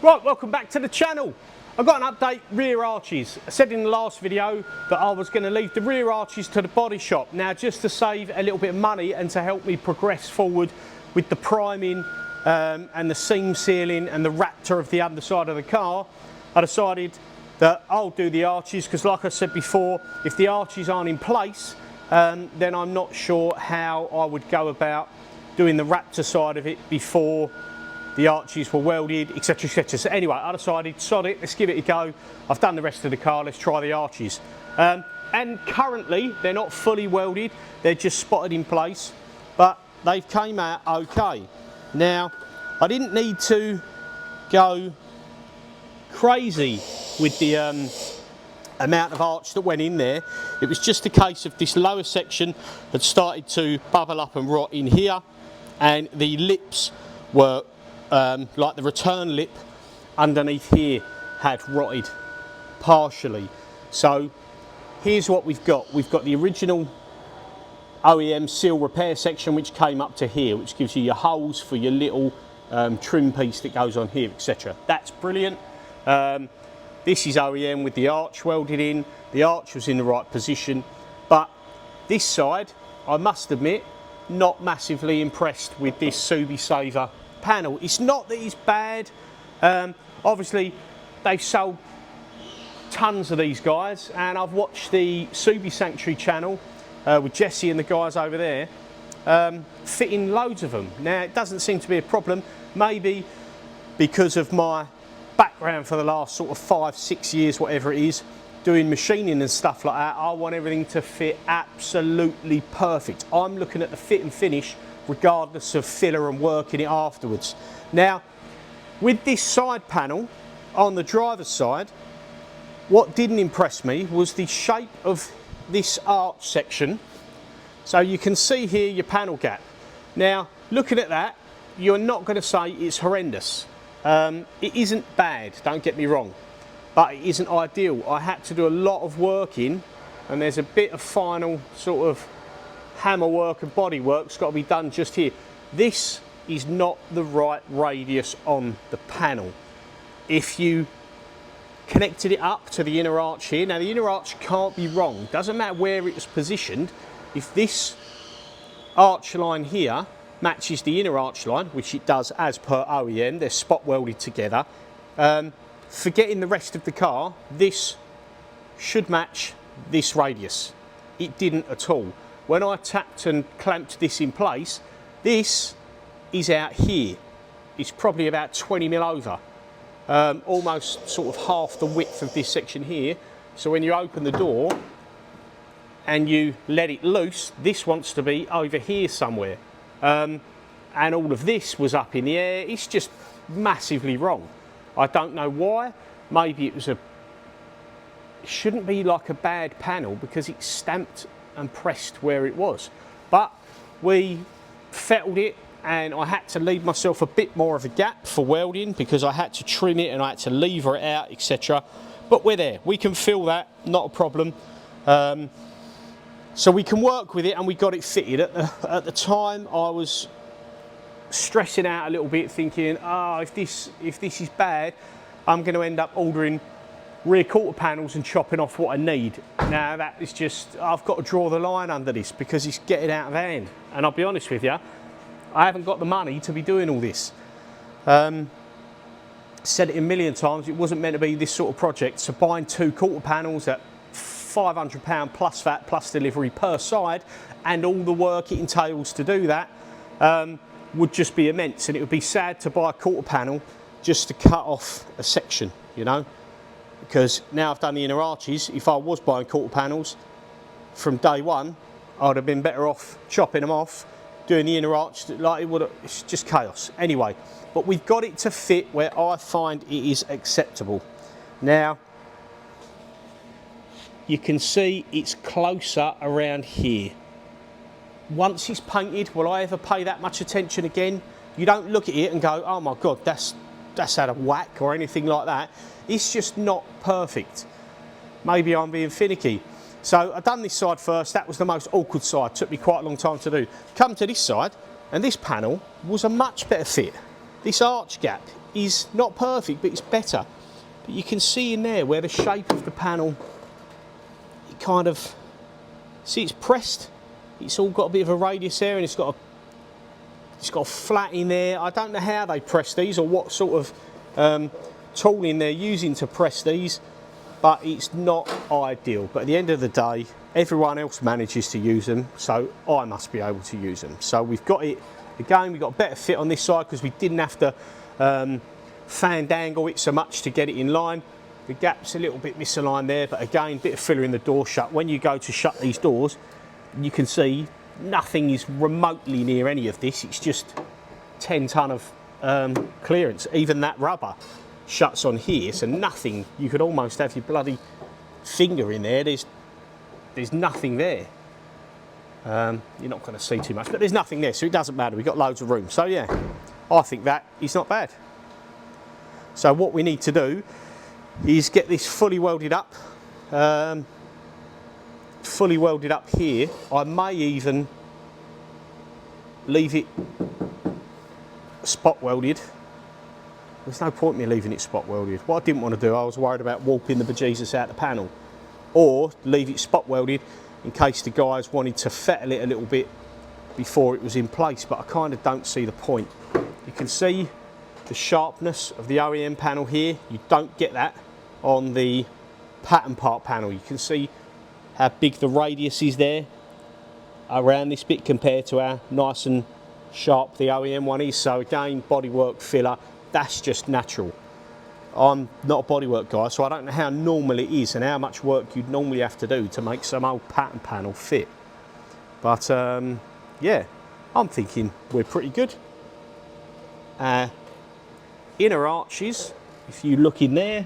Right, welcome back to the channel. I've got an update, rear arches. I said in the last video that I was going to leave the rear arches to the body shop. Now, just to save a little bit of money and to help me progress forward with the priming and the seam sealing and the raptor of the underside of the car, I decided that I'll do the arches because, like I said before, if the arches aren't in place, then I'm not sure how I would go about doing the raptor side of it before the arches were welded, etc, etc. So anyway, I decided, sod it, let's give it a go. I've done the rest of the car, let's try the arches. And currently, they're not fully welded, they're just spotted in place, but they've came out okay. Now, I didn't need to go crazy with the amount of arch that went in there. It was just a case of this lower section had started to bubble up and rot in here, and the lips were like the return lip underneath here had rotted partially. So here's what we've got. We've got the original OEM seal repair section which came up to here, which gives you your holes for your little trim piece that goes on here, etc. That's brilliant. This is OEM with the arch welded in. The arch was in the right position, but this side, I must admit, not massively impressed with this Subi Saver panel. It's not that it's bad. Obviously, they've sold tons of these guys, and I've watched the Subi Sanctuary channel with Jesse and the guys over there fitting loads of them. Now, it doesn't seem to be a problem. Maybe because of my background for the last sort of 5-6 years, whatever it is, doing machining and stuff like that, I want everything to fit absolutely perfect. I'm looking at the fit and finish regardless of filler and working it afterwards. Now, with this side panel on the driver's side, what didn't impress me was the shape of this arch section. So you can see here your panel gap. Now, looking at that, you're not going to say it's horrendous. It isn't bad, don't get me wrong, but it isn't ideal. I had to do a lot of work in, and there's a bit of final sort of hammer work and body work's got to be done just here. This is not the right radius on the panel. If you connected it up to the inner arch here, now the inner arch can't be wrong, doesn't matter where it's positioned. If this arch line here matches the inner arch line, which it does as per OEM, they're spot welded together, forgetting the rest of the car, this should match this radius. It didn't at all. When I tapped and clamped this in place, this is out here. It's probably about 20 mil over, almost sort of half the width of this section here. So when you open the door and you let it loose, this wants to be over here somewhere. And all of this was up in the air. It's just massively wrong. I don't know why. Maybe it was it shouldn't be like a bad panel because it's stamped and pressed where it was. But we fettled it, and I had to leave myself a bit more of a gap for welding because I had to trim it and I had to lever it out, etc. But we're there. We can fill that, not a problem. So we can work with it, and we got it fitted. At the time, I was stressing out a little bit, thinking, oh, if this is bad, I'm going to end up ordering rear quarter panels and chopping off what I need. Now that is just, I've got to draw the line under this because it's getting out of hand. And I'll be honest with you, I haven't got the money to be doing all this. Said it a million times, it wasn't meant to be this sort of project. So buying 2 quarter panels at £500 plus VAT plus delivery per side, and all the work it entails to do that, would just be immense. And it would be sad to buy a quarter panel just to cut off a section, you know, because now I've done the inner arches. If I was buying quarter panels from day one, I'd have been better off chopping them off, doing the inner arch. Like, it's just chaos. Anyway, but we've got it to fit where I find it is acceptable. Now, you can see it's closer around here. Once it's painted, will I ever pay that much attention again? You don't look at it and go, oh my God, that's out of whack or anything like that. It's just not perfect. Maybe I'm being finicky. So I've done this side first. That was the most awkward side. Took me quite a long time to do. Come to this side, and this panel was a much better fit. this arch gap is not perfect, but it's better. But you can see in there where the shape of the panel, it kind of, see, it's pressed. It's all got a bit of a radius there, and it's got a flat in there. I don't know how they press these or what sort of tooling they're using to press these, but it's not ideal. But at the end of the day, everyone else manages to use them, so I must be able to use them. So we've got it, again, we've got a better fit on this side because we didn't have to fandangle it so much to get it in line. The gap's a little bit misaligned there, but again, bit of filler in the door shut. When you go to shut these doors, you can see nothing is remotely near any of this. It's just 10 ton of clearance. Even that rubber shuts on here, so nothing. You could almost have your bloody finger in there. There's nothing there. You're not going to see too much, but there's nothing there, so it doesn't matter. We've got loads of room. So yeah, I think that is not bad. So what we need to do is get this fully welded up. Fully welded up here. I may even leave it spot welded. There's no point in me leaving it spot welded. What I didn't want to do, I was worried about warping the bejesus out the panel, or leave it spot welded in case the guys wanted to fettle it a little bit before it was in place, but I kind of don't see the point. You can see the sharpness of the OEM panel here. You don't get that on the pattern part panel. You can see how big the radius is there around this bit compared to how nice and sharp the OEM one is. So again, bodywork filler, that's just natural. I'm not a bodywork guy, so I don't know how normal it is and how much work you'd normally have to do to make some old pattern panel fit. But yeah, I'm thinking we're pretty good. Inner arches, if you look in there,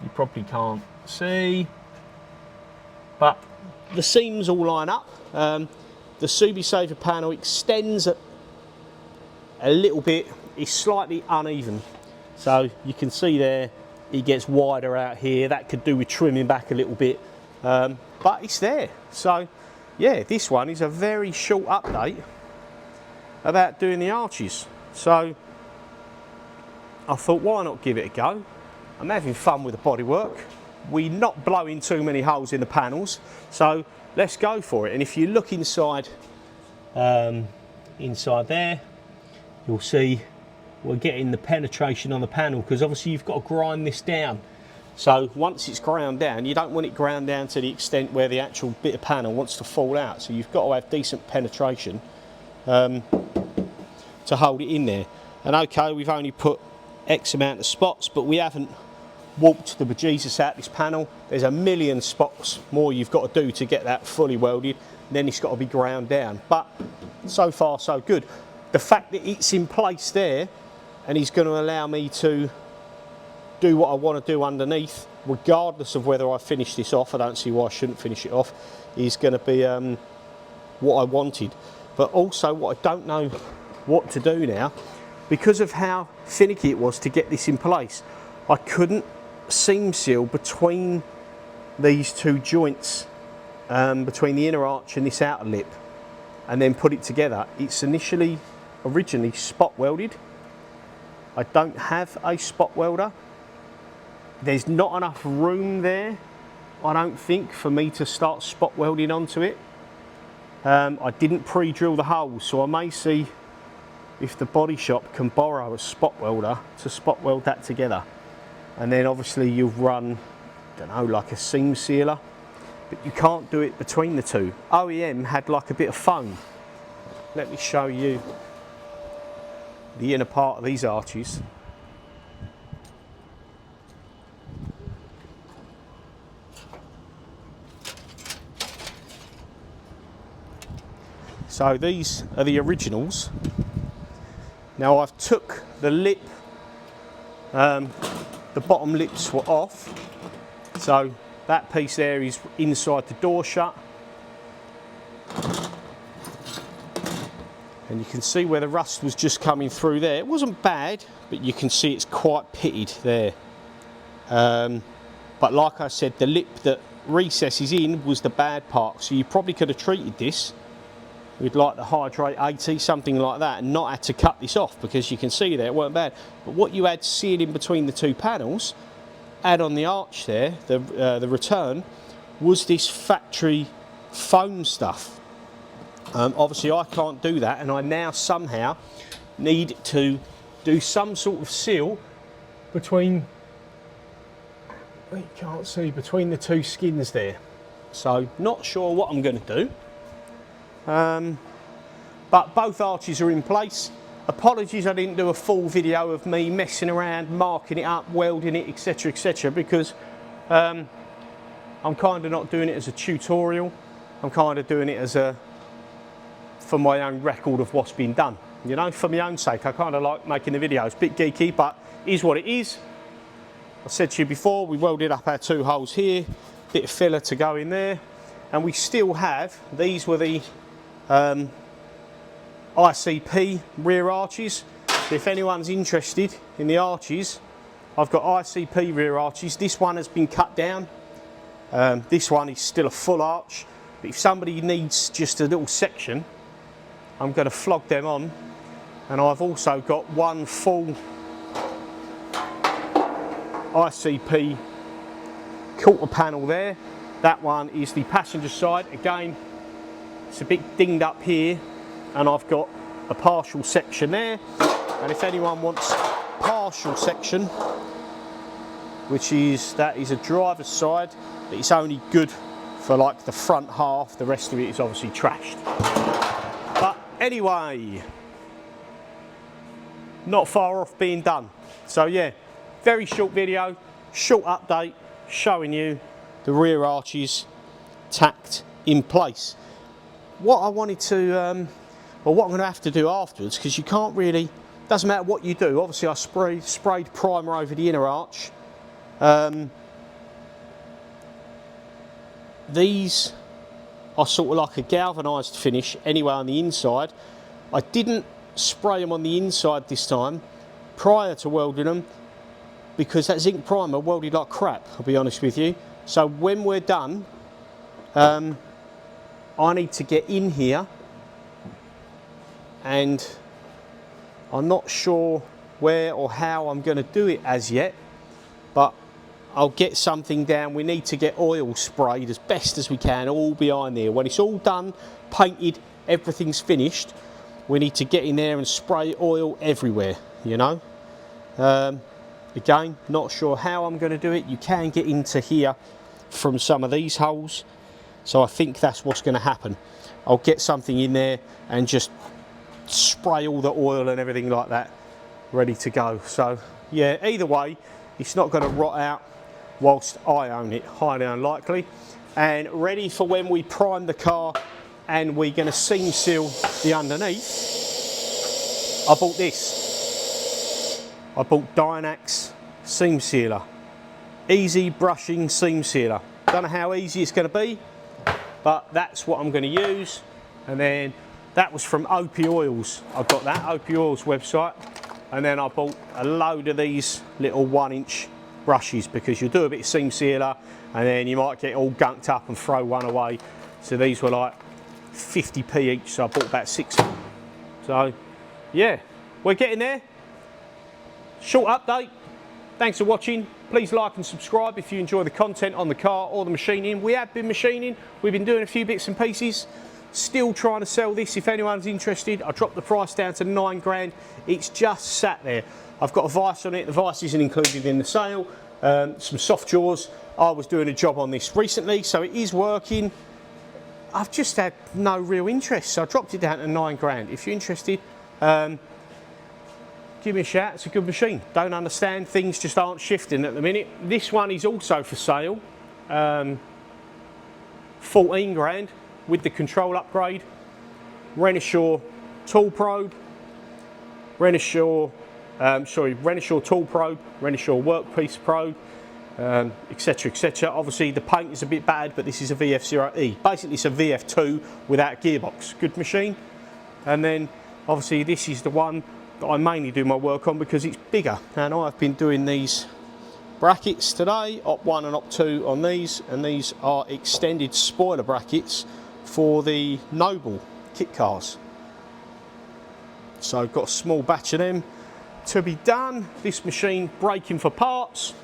you probably can't see, but the seams all line up. The Subi Saver panel extends a little bit. It's slightly uneven, so you can see there it gets wider out here. That could do with trimming back a little bit, but it's there. So yeah, this one is a very short update about doing the arches. So I thought, why not give it a go? I'm having fun with the bodywork. We're not blowing too many holes in the panels, so let's go for it. And if you look inside, inside there, you'll see we're getting the penetration on the panel, because obviously you've got to grind this down. So once it's ground down, you don't want it ground down to the extent where the actual bit of panel wants to fall out. So you've got to have decent penetration to hold it in there. And okay, we've only put X amount of spots, but we haven't warped the bejesus out this panel. There's a million spots more you've got to do to get that fully welded. Then it's got to be ground down. But so far so good. The fact that it's in place there and is going to allow me to do what I want to do underneath, regardless of whether I finish this off, I don't see why I shouldn't finish it off, is going to be what I wanted. But also what I don't know what to do now, because of how finicky it was to get this in place. I couldn't seam seal between these two joints, between the inner arch and this outer lip, and then put it together. It's originally spot welded. I don't have a spot welder. There's not enough room there, I don't think, for me to start spot welding onto it. I didn't pre-drill the holes, so I may see if the body shop can borrow a spot welder to spot weld that together. And then obviously you'll run, I don't know, like a seam sealer, but you can't do it between the two. OEM had like a bit of foam. Let me show you the inner part of these arches. So these are the originals. Now I've took the lip, the bottom lips were off, so that piece there is inside the door shut. And you can see where the rust was just coming through there. It wasn't bad, but you can see it's quite pitted there. But like I said, the lip that recesses in was the bad part, so you probably could have treated this with like the Hydrate 80, something like that, and not had to cut this off, because you can see there it weren't bad. But what you had sealed in between the two panels, add on the arch there, the return, was this factory foam stuff. Obviously I can't do that, and I now somehow need to do some sort of seal between, you can't see, between the two skins there. So not sure what I'm going to do, but both arches are in place. Apologies I didn't do a full video of me messing around, marking it up, welding it, etc, etc, because I'm kind of not doing it as a tutorial. I'm kind of doing it as for my own record of what's been done, you know, for my own sake. I kind of like making the videos, bit geeky, but is what it is. I said to you before, we welded up our two holes here, bit of filler to go in there, and we still have, these were the ICP rear arches. So if anyone's interested in the arches, I've got ICP rear arches. This one has been cut down. This one is still a full arch, but if somebody needs just a little section, I'm going to flog them on. And I've also got one full ICP quarter panel there. That one is the passenger side. Again, it's a bit dinged up here, and I've got a partial section there. And if anyone wants partial section, which is, that is a driver's side, but it's only good for like the front half, the rest of it is obviously trashed. But anyway, not far off being done. So yeah, very short video, short update, showing you the rear arches tacked in place. What I wanted to, well, what I'm going to have to do afterwards, because you can't really, doesn't matter what you do. Obviously I sprayed primer over the inner arch. These are sort of like a galvanised finish anyway on the inside. I didn't spray them on the inside this time prior to welding them, because that zinc primer welded like crap, I'll be honest with you. So when we're done, I need to get in here, and I'm not sure where or how I'm going to do it as yet, but I'll get something down. We need to get oil sprayed as best as we can all behind there. When it's all done, painted, everything's finished, we need to get in there and spray oil everywhere, you know. Again, not sure how I'm going to do it. You can get into here from some of these holes, so I think that's what's going to happen. I'll get something in there and just spray all the oil and everything like that ready to go. So yeah, either way, it's not going to rot out whilst I own it, highly unlikely. And ready for when we prime the car and we're going to seam seal the underneath, I bought this. I bought Dynax seam sealer, easy brushing seam sealer. Don't know how easy it's going to be, but that's what I'm going to use. And then that was from OP Oils. I got that, OP Oils website. And then I bought a load of these little 1-inch brushes, because you'll do a bit of seam sealer and then you might get all gunked up and throw one away. So these were like 50p each, so I bought about 6 of them. So yeah, we're getting there. Short update. Thanks for watching. Please like and subscribe if you enjoy the content on the car or the machining. We have been machining, we've been doing a few bits and pieces. Still trying to sell this if anyone's interested. I dropped the price down to 9 grand. It's just sat there. I've got a vice on it. The vice isn't included in the sale. Some soft jaws. I was doing a job on this recently, so it is working. I've just had no real interest, so I dropped it down to 9 grand. If you're interested, give me a shout. It's a good machine. Don't understand, things just aren't shifting at the minute. This one is also for sale. 14 grand with the control upgrade. Renishaw tool probe, Renishaw tool probe, Renishaw workpiece probe, etc, etc. Obviously the paint is a bit bad, but this is a VF0E. Basically it's a VF2 without gearbox. Good machine. And then obviously this is the one that I mainly do my work on because it's bigger. And I've been doing these brackets today, Op1 and Op2 on these, and these are extended spoiler brackets for the Noble kit cars. So I've got a small batch of them to be done. This machine breaking for parts,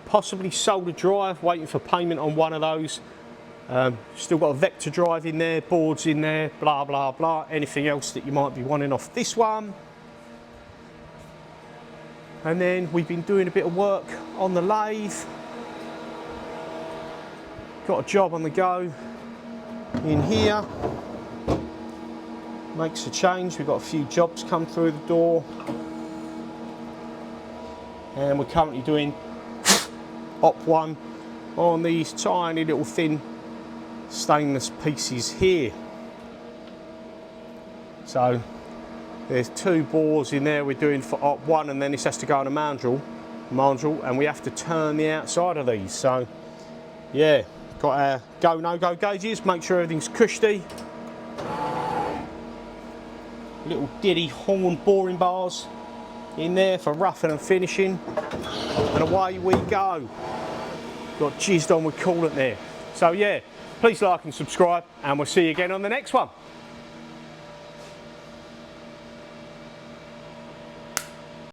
possibly solder drive, waiting for payment on one of those. Still got a vector drive in there, boards in there, blah blah blah, anything else that you might be wanting off this one. And then we've been doing a bit of work on the lathe. Got a job on the go in here. Makes a change. We've got a few jobs come through the door. And we're currently doing op 1 on these tiny little thin stainless pieces here. So there's 2 bores in there we're doing for op 1, and then this has to go on a mandrel, and we have to turn the outside of these. So yeah, got our go no-go gauges, make sure everything's cushy. Little diddy horn boring bars in there for roughing and finishing, and away we go. Got jizzed on with coolant there. So yeah, please like and subscribe, and we'll see you again on the next one.